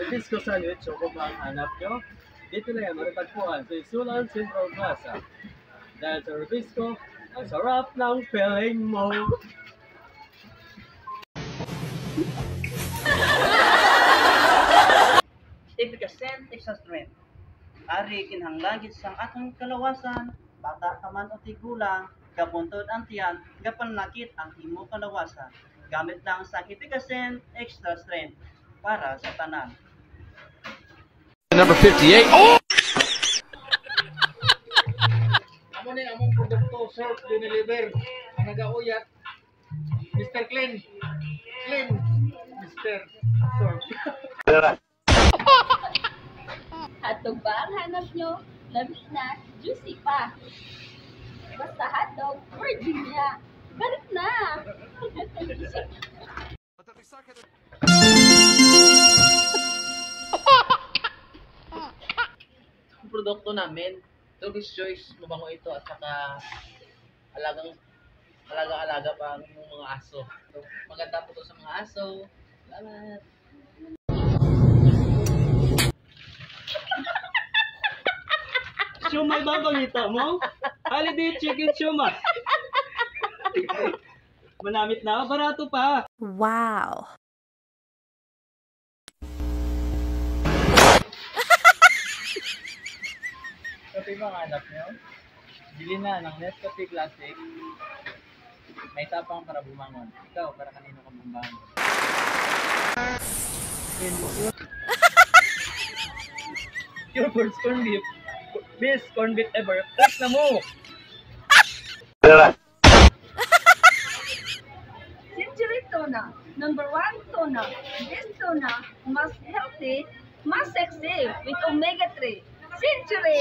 Nabisco sandwich o kung ang hanap nyo, dito na yan matatagpuan sa Isulan Central Plaza. Dahil sa Nabisco, ang sarap ng feeling mo. Efficacy extra strength. Ari kinhanglagit sang atong kalawasan, bata ka man o tigulang, kabuntod ang tiyan, gapanakit ang imo kalawasan. Gamit lang sa Efficacy extra strength para sa tanan. Number 58. Oh! Amo ni among produkto Surf Unilever ang nagauyat. Mr. Clean. Clean. Mr. Surf. Hotdog ba ang hanap nyo? Labis na, juicy pa. Basta hotdog, Virginia. Balik na! Ang produkto namin, Toby's Choice, mabango ito at saka alaga pa ang mga aso. So, maganda po ito sa mga aso. Salamat! Siomay ba balita mo? Holiday chicken siomay. Manamit na, barato pa. Wow. Kape mga anak nyo, bili na ng Nescafe Classic. May tapang para bumangon. Ikaw, para kanino ka bumangon. Your first corn beef. Best corn beef ever. Press na mo! Century Tuna. Number 1 tuna. This tuna, mas healthy, mas sexy with omega-3. Century!